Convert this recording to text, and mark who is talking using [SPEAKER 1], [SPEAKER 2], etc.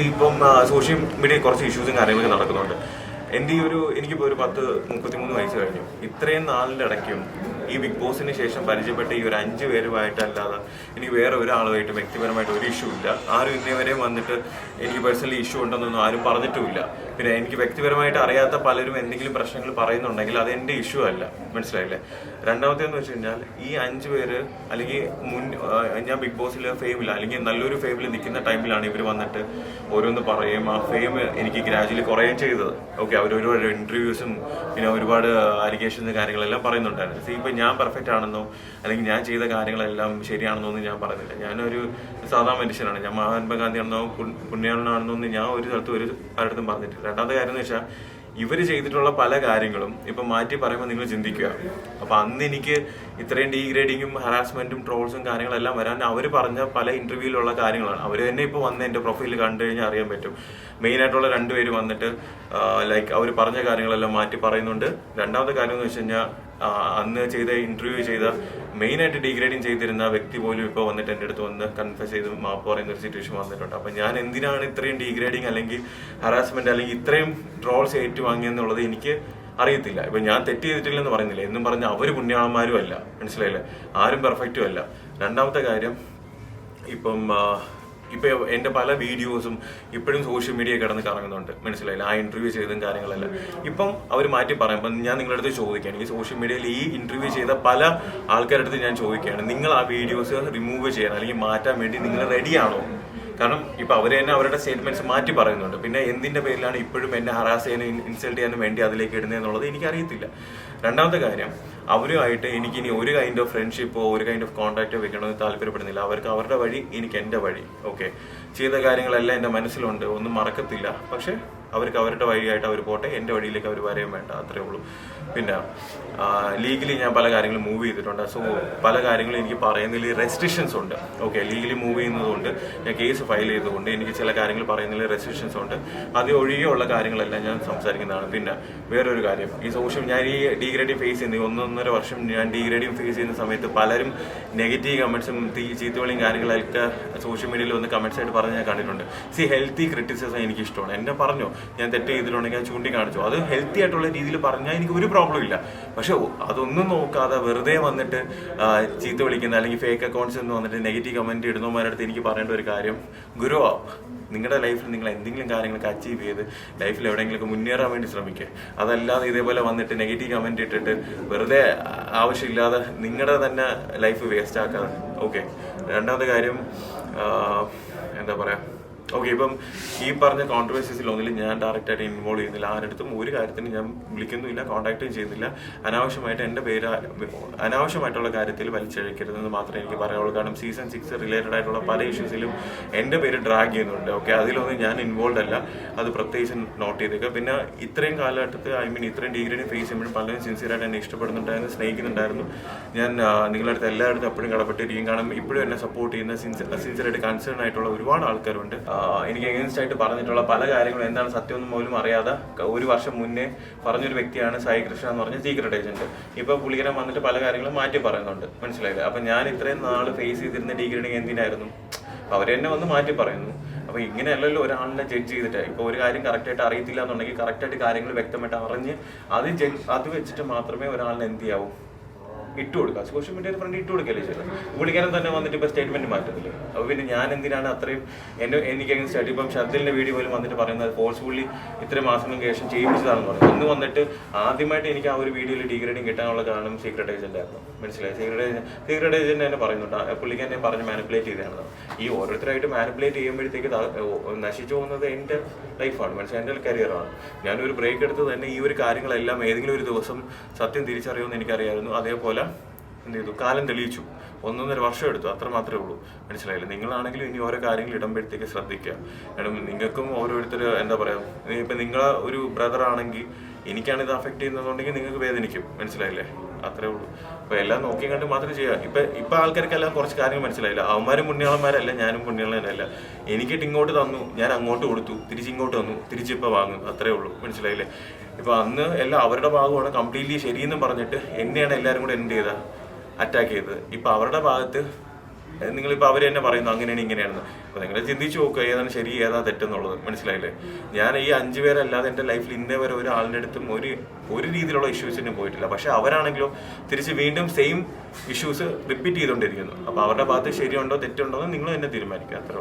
[SPEAKER 1] ഇപ്പം സോഷ്യൽ മീഡിയയിൽ കുറച്ച് ഇഷ്യൂസും കാര്യങ്ങളൊക്കെ നടക്കുന്നുണ്ട്. എൻ്റെ എനിക്കിപ്പോൾ ഒരു 33 വയസ്സ് കഴിഞ്ഞു. ഇത്രയും നാളിൻ്റെ ഇടയ്ക്കും ഈ ബിഗ് ബോസിന് ശേഷം പരിചയപ്പെട്ട ഈ ഒരു 5 പേരുമായിട്ടല്ലാതെ എനിക്ക് വേറെ ഒരാളുമായിട്ട് വ്യക്തിപരമായിട്ട് ഒരു ഇഷ്യൂ ഇല്ല. ആരും ഇന്നേവരെയും വന്നിട്ട് എനിക്ക് പേഴ്സണലി ഇഷ്യൂ ഉണ്ടെന്നൊന്നും ആരും പറഞ്ഞിട്ടുമില്ല. പിന്നെ എനിക്ക് വ്യക്തിപരമായിട്ട് അറിയാത്ത പലരും എന്തെങ്കിലും പ്രശ്നങ്ങൾ പറയുന്നുണ്ടെങ്കിൽ അത് എൻ്റെ ഇഷ്യൂ അല്ല. മനസ്സിലായില്ലേ? രണ്ടാമത്തേന്ന് വെച്ച് കഴിഞ്ഞാൽ ഈ 5 പേര് അല്ലെങ്കിൽ ഞാൻ ബിഗ് ബോസിൽ ഫെയിമില്ല അല്ലെങ്കിൽ നല്ലൊരു ഫെയിമിൽ നിൽക്കുന്ന ടൈമിലാണ് ഇവർ വന്നിട്ട് ഓരോന്ന് പറയും. ആ ഫെയിം എനിക്ക് ഗ്രാജുവലി കുറയുകയും ചെയ്തത്. ഓക്കെ, അവർ ഒരുപാട് ഇന്റർവ്യൂസും പിന്നെ ഒരുപാട് അലിഗേഷൻസ് കാര്യങ്ങളെല്ലാം പറയുന്നുണ്ടായിരുന്നു. ഇപ്പം ഞാൻ പെർഫെക്റ്റ് ആണെന്നോ അല്ലെങ്കിൽ ഞാൻ ചെയ്ത കാര്യങ്ങളെല്ലാം ശരിയാണെന്നോ ഒന്നും ഞാൻ പറയുന്നില്ല. ഞാനൊരു സാധാരണ മനുഷ്യനാണ്. ഞാൻ മഹാത്മാഗാന്ധി ആണെന്നോ പുണ്യാളനാണെന്നോ ഒന്നും ഞാൻ ഒരു സ്ഥലത്തും ഒരു ആരുടെ പറഞ്ഞിട്ടില്ല. രണ്ടാമത്തെ കാര്യം എന്ന് വെച്ചാൽ ഇവർ ചെയ്തിട്ടുള്ള പല കാര്യങ്ങളും ഇപ്പം മാറ്റി പറയുമ്പോൾ നിങ്ങൾ ചിന്തിക്കുക. അപ്പം അന്ന് എനിക്ക് ഇത്രയും ഡീഗ്രേഡിങ്ങും ഹറാസ്മെന്റും ട്രോൾസും കാര്യങ്ങളെല്ലാം വരാൻ അവർ പറഞ്ഞ പല ഇന്റർവ്യൂവിലുള്ള കാര്യങ്ങളാണ്. അവർ തന്നെ ഇപ്പോൾ വന്ന് എൻ്റെ പ്രൊഫൈലിൽ കണ്ടു കഴിഞ്ഞാൽ അറിയാൻ പറ്റും. മെയിനായിട്ടുള്ള 2 പേര് വന്നിട്ട് ലൈക്ക് അവർ പറഞ്ഞ കാര്യങ്ങളെല്ലാം മാറ്റി പറയുന്നുണ്ട്. രണ്ടാമത്തെ കാര്യം എന്ന് വെച്ച് കഴിഞ്ഞാൽ അന്ന് ഇന്റർവ്യൂ ചെയ്ത മെയിനായിട്ട് ഡീഗ്രേഡിങ് ചെയ്തിരുന്ന വ്യക്തി പോലും ഇപ്പോൾ വന്നിട്ട് എൻ്റെ അടുത്ത് വന്ന് കൺഫ്യസ് ചെയ്ത് മാപ്പ് പറയുന്ന ഒരു സിറ്റുവേഷൻ വന്നിട്ടുണ്ട്. അപ്പം ഞാൻ എന്തിനാണ് ഇത്രയും ഡീഗ്രേഡിങ് അല്ലെങ്കിൽ ഹറാസ്മെന്റ് അല്ലെങ്കിൽ ഇത്രയും ട്രോൾസ് ഏറ്റുവാങ്ങിയെന്നുള്ളത് എനിക്ക് അറിയത്തില്ല. ഇപ്പം ഞാൻ തെറ്റ് ചെയ്തിട്ടില്ലെന്ന് പറയുന്നില്ല. എന്നും പറഞ്ഞ അവർ പുണ്യാളന്മാരും അല്ല. മനസ്സിലായില്ലേ? ആരും പെർഫെക്റ്റും അല്ല. രണ്ടാമത്തെ കാര്യം, ഇപ്പം എൻ്റെ പല വീഡിയോസും ഇപ്പോഴും സോഷ്യൽ മീഡിയ കിടന്ന് കറങ്ങുന്നുണ്ട്. മനസ്സിലായില്ല? ആ ഇന്റർവ്യൂ ചെയ്തും കാര്യങ്ങളെല്ലാം ഇപ്പം അവർ മാറ്റി പറയും. അപ്പം ഞാൻ നിങ്ങളുടെ അടുത്ത് ചോദിക്കുകയാണ്, ഈ സോഷ്യൽ മീഡിയയിൽ ഈ ഇന്റർവ്യൂ ചെയ്ത പല ആൾക്കാരുടെ അടുത്ത് ഞാൻ ചോദിക്കുകയാണ്, നിങ്ങൾ ആ വീഡിയോസ് റിമൂവ് ചെയ്യാൻ അല്ലെങ്കിൽ മാറ്റാൻ വേണ്ടി നിങ്ങൾ റെഡിയാണോ? കാരണം ഇപ്പൊ അവർ തന്നെ അവരുടെ സ്റ്റേറ്റ്മെന്റ്സ് മാറ്റി പറയുന്നുണ്ട്. പിന്നെ എന്തിന്റെ പേരിലാണ് ഇപ്പോഴും എന്നെ ഹറാസ് ചെയ്യാനും ഇൻസൾട്ട് ചെയ്യാനും വേണ്ടി അതിലേക്ക് ഇടുന്നതെന്നുള്ളത് എനിക്കറിയത്തില്ല. രണ്ടാമത്തെ കാര്യം, അവരുമായിട്ട് എനിക്കിനി ഒരു കൈൻഡ് ഓഫ് ഫ്രണ്ട്ഷിപ്പോ ഒരു കൈൻഡ് ഓഫ് കോൺടാക്റ്റോ വെക്കണമെന്ന് താല്പര്യപ്പെടുന്നില്ല. അവർക്ക് അവരുടെ വഴി, എനിക്ക് എൻ്റെ വഴി. ഓക്കെ, ചെയ്ത കാര്യങ്ങളെല്ലാം എൻ്റെ മനസ്സിലുണ്ട്, ഒന്നും മറക്കത്തില്ല. പക്ഷെ അവർക്ക് അവരുടെ വഴിയായിട്ട് അവർ പോട്ടെ, എൻ്റെ വഴിയിലേക്ക് അവർ വരെയും വേണ്ട, അത്രേ ഉള്ളൂ. പിന്നെ ലീഗലി ഞാൻ പല കാര്യങ്ങളും മൂവ് ചെയ്തിട്ടുണ്ട്. സോ പല കാര്യങ്ങളും എനിക്ക് പറയുന്നതിൽ റെസ്ട്രിക്ഷൻസ് ഉണ്ട്. ഓക്കെ, ലീഗലി മൂവ് ചെയ്യുന്നതുകൊണ്ട് ഞാൻ കേസ് ഫയൽ ചെയ്തുകൊണ്ട് എനിക്ക് ചില കാര്യങ്ങൾ പറയുന്നതിൽ റെസ്ട്രിക്ഷൻസ് ഉണ്ട്. അത് ഒഴികെയുള്ള കാര്യങ്ങളെല്ലാം ഞാൻ സംസാരിക്കുന്നതാണ്. പിന്നെ വേറൊരു കാര്യം, ഞാൻ ഈ ഡീഗ്രേഡിങ് ഫേസ് ചെയ്യുന്ന 1.5 വർഷം ഞാൻ ഡീഗ്രേഡിങ് ഫേസ് ചെയ്യുന്ന സമയത്ത് പലരും നെഗറ്റീവ് കമന്റ്സും ചീത്തവിളിയും കാര്യങ്ങളൊക്കെ സോഷ്യൽ മീഡിയയിൽ വന്ന് കമന്റ്സ് ആയിട്ട് പറഞ്ഞ് ഞാൻ കണ്ടിട്ടുണ്ട്. ഹെൽത്തി ക്രിറ്റിസിസം എനിക്ക് ഇഷ്ടമാണ്. എന്നെ പറഞ്ഞോ ഞാൻ തെറ്റ് ചെയ്തിട്ടുണ്ടെങ്കിൽ ഞാൻ ചൂണ്ടിക്കാണിച്ചു. അത് ഹെൽത്തി ആയിട്ടുള്ള രീതിയിൽ പറഞ്ഞാൽ എനിക്ക് ഒരു പ്രോബ്ലം ഇല്ല. പക്ഷെ അതൊന്നും നോക്കാതെ വെറുതെ വന്നിട്ട് ചീത്ത വിളിക്കുന്ന അല്ലെങ്കിൽ ഫേക്ക് അക്കൗണ്ട്സ് എന്ന് വന്നിട്ട് നെഗറ്റീവ് കമന്റ് ഇടുന്നവരുടെ അടുത്ത് എനിക്ക് പറയേണ്ട ഒരു കാര്യം, ഗ്രോ അപ്പ്. നിങ്ങളുടെ ലൈഫിൽ നിങ്ങൾ എന്തെങ്കിലും കാര്യങ്ങളൊക്കെ അച്ചീവ് ചെയ്ത് ലൈഫിൽ എവിടെയെങ്കിലുമൊക്കെ മുന്നേറാൻ വേണ്ടി ശ്രമിക്കുക. അതല്ലാതെ ഇതേപോലെ വന്നിട്ട് നെഗറ്റീവ് കമന്റ് ഇട്ടിട്ട് വെറുതെ ആവശ്യമില്ലാതെ നിങ്ങളുടെ തന്നെ ലൈഫ് വേസ്റ്റ് ആക്കാതെ. ഓക്കെ, രണ്ടാമത്തെ കാര്യം എന്താ പറയാ, ഓക്കെ, ഇപ്പം ഈ പറഞ്ഞ കോൺട്രവേഴ്സീസിൽ ഒന്നിലും ഞാൻ ഡയറക്റ്റായിട്ട് ഇൻവോൾവ് ചെയ്യുന്നില്ല. ആരടുത്തും ഒരു കാര്യത്തിന് ഞാൻ വിളിക്കുന്നുമില്ല, കോൺടാക്റ്റും ചെയ്യുന്നില്ല. അനാവശ്യമായിട്ട് എൻ്റെ പേര് അനാവശ്യമായിട്ടുള്ള കാര്യത്തിൽ വലിച്ചഴിക്കരുതെന്ന് മാത്രമേ എനിക്ക് പറയാനുള്ളൂ. കാരണം സീസൺ 6 റിലേറ്റഡ് ആയിട്ടുള്ള പല ഇഷ്യൂസിലും എൻ്റെ പേര് ഡ്രാഗ് ചെയ്യുന്നുണ്ട്. ഓക്കെ, അതിലൊന്നും ഞാൻ ഇൻവോൾവ് അല്ല, അത് പ്രത്യേകിച്ച് നോട്ട് ചെയ്തേക്കുക. പിന്നെ ഇത്രയും കാലഘട്ടത്തിൽ ഇത്രയും ഡിഗ്രീനെ ഫേസ് ചെയ്യുമ്പോഴും പലരും സിൻസിയറായിട്ട് എന്നെ ഇഷ്ടപ്പെടുന്നുണ്ടായിരുന്നു, സ്നേഹിക്കുന്നുണ്ടായിരുന്നു. ഞാൻ നിങ്ങളുടെ അടുത്ത് എല്ലായിടത്തും എപ്പോഴും കടപ്പെട്ടിരിക്കും. കാരണം ഇപ്പോഴും എന്നെ സപ്പോർട്ട് ചെയ്യുന്ന സിൻസിയറായിട്ട് കൺസേൺ ആയിട്ടുള്ള ഒരുപാട് ആൾക്കാരുണ്ട്. എനിക്ക് എഗൻസ്റ്റ് ആയിട്ട് പറഞ്ഞിട്ടുള്ള പല കാര്യങ്ങളും എന്താണ് സത്യം പോലും അറിയാതെ 1 വർഷം മുന്നേ പറഞ്ഞൊരു വ്യക്തിയാണ് സായി കൃഷ്ണ എന്ന് പറഞ്ഞ സീക്രട്ട് ഏജന്റ്. ഇപ്പൊ പുള്ളിക്കാരൻ വന്നിട്ട് പല കാര്യങ്ങളും മാറ്റി പറയുന്നുണ്ട്. മനസ്സിലായില്ലേ? അപ്പൊ ഞാൻ ഇത്രയും നാള് ഫേസ് ചെയ്തിരുന്ന ഡീഗ്രേഡിങ് എന്തിനായിരുന്നു? അവർ തന്നെ വന്ന് മാറ്റി പറയുന്നു. അപ്പൊ ഇങ്ങനെയല്ലല്ലോ ഒരാളിനെ ജഡ്ജ് ചെയ്തിട്ട്. ഇപ്പൊ ഒരു കാര്യം കറക്റ്റായിട്ട് അറിയത്തില്ല എന്നുണ്ടെങ്കിൽ കറക്റ്റായിട്ട് കാര്യങ്ങൾ വ്യക്തമായിട്ട് അറിഞ്ഞ് അത് വെച്ചിട്ട് മാത്രമേ ഒരാളിനെ എന്ത് ചെയ്യാവൂ, ഇട്ട് കൊടുക്കുക. സോഷ്യൽ മീഡിയയിൽ ഫ്രണ്ട് ഇട്ട് കൊടുക്കല്ലേ ചെയ്തത്. പുള്ളിക്കാരൻ തന്നെ വന്നിട്ട് ഇപ്പൊ സ്റ്റേറ്റ്മെന്റ് മാറ്റത്തില്ലേ? അപ്പൊ പിന്നെ ഞാൻ എന്തിനാണ് അത്രയും എനിക്ക് എങ്ങനെ സ്റ്റാർട്ട്? ഇപ്പം ഷർദിലിന്റെ വീഡിയോ പോലും വന്നിട്ട് പറയുന്നത് ഫോഴ്സ്ഫുള്ളി ഇത്രയും മാസങ്ങൾക്ക് ശേഷം ചെയ്യിപ്പിച്ചതാണെന്ന് പറഞ്ഞു. ഒന്ന് വന്നിട്ട് ആദ്യമായിട്ട് എനിക്ക് ആ ഒരു വീഡിയോയിൽ ഡീഗ്രേഡിങ് കിട്ടാനുള്ള കാരണം സീക്രട്ട് ഏജന്റ് ആയിരുന്നു. മനസ്സിലായി? സീക്രട്ട് ഏജന്റ് തന്നെ പറയുന്നുണ്ട്, പുള്ളിക്കാരനെ പറഞ്ഞ് മാനിപ്പുലേറ്റ് ചെയ്തതാണ്. ഈ ഓരോരുത്തരായിട്ട് മാനിപ്പുലേറ്റ് ചെയ്യുമ്പോഴത്തേക്ക് നശിച്ചു പോകുന്നത് എൻ്റെ ലൈഫാണ്. മനസ്സിലായി? എൻ്റെ കരിയറാണ്. ഞാനൊരു ബ്രേക്ക് എടുത്ത് തന്നെ ഈ ഒരു കാര്യങ്ങളെല്ലാം ഏതെങ്കിലും ഒരു ദിവസം സത്യം തിരിച്ചറിയുമെന്ന് എനിക്കറിയായിരുന്നു. അതേപോലെ എന്ത് ചെയ്തു? കാലം തെളിയിച്ചു. 1.5 വർഷം എടുത്തു, അത്ര മാത്രമേ ഉള്ളൂ. മനസ്സിലായില്ല? നിങ്ങളാണെങ്കിലും ഇനി ഓരോ കാര്യങ്ങൾ ഇടുമ്പോഴത്തേക്ക് ശ്രദ്ധിക്കുക. കാരണം നിങ്ങൾക്കും ഓരോരുത്തർ എന്താ പറയുക, ഇപ്പം നിങ്ങളെ ഒരു ബ്രദർ ആണെങ്കിൽ എനിക്കാണ് ഇത് അഫക്റ്റ് ചെയ്യുന്നതുകൊണ്ടെങ്കിൽ നിങ്ങൾക്ക് വേദനിക്കും. മനസ്സിലായില്ലേ? അത്രേ ഉള്ളൂ. അപ്പോൾ എല്ലാം നോക്കി കണ്ട് മാത്രമേ ചെയ്യുക. ഇപ്പം ആൾക്കാർക്കെല്ലാം കുറച്ച് കാര്യങ്ങൾ മനസ്സിലായില്ല. അവന്മാരും പുണ്യാളന്മാരല്ല, ഞാനും പുണ്യാളനല്ല. എനിക്കിട്ട് ഇങ്ങോട്ട് തന്നു, ഞാൻ അങ്ങോട്ട് കൊടുത്തു, തിരിച്ചിങ്ങോട്ട് തന്നു, തിരിച്ചിപ്പോൾ വാങ്ങും. അത്രേ ഉള്ളൂ. മനസ്സിലായില്ലേ? ഇപ്പൊ അന്ന് എല്ലാം അവരുടെ ഭാഗമാണ് കംപ്ലീറ്റ്ലി ശരിയെന്ന് പറഞ്ഞിട്ട് എന്നെയാണ് എല്ലാവരും കൂടെ എന്ത് ചെയ്ത അറ്റാക്ക് ചെയ്തത്. ഇപ്പൊ അവരുടെ ഭാഗത്ത് നിങ്ങളിപ്പോൾ അവർ തന്നെ പറയുന്നു അങ്ങനെയാണ് ഇങ്ങനെയാണെന്ന്. അപ്പോൾ നിങ്ങൾ ചിന്തിച്ച് നോക്കുക ഏതാണ് ശരി ഏതാ തെറ്റെന്നുള്ളത്. മനസ്സിലായില്ലേ? ഞാൻ ഈ 5 പേരല്ലാതെ എൻ്റെ ലൈഫിൽ ഇന്നേ വരെ ഒരാളുടെ അടുത്തും ഒരു രീതിയിലുള്ള ഇഷ്യൂസിന് പോയിട്ടില്ല. പക്ഷെ അവരാണെങ്കിലോ തിരിച്ച് വീണ്ടും സെയിം ഇഷ്യൂസ് റിപ്പീറ്റ് ചെയ്തുകൊണ്ടിരിക്കുന്നു. അപ്പോൾ അവരുടെ ഭാഗത്ത് ശരിയുണ്ടോ തെറ്റുണ്ടോ എന്ന് നിങ്ങൾ തന്നെ തീരുമാനിക്കുക. അത്ര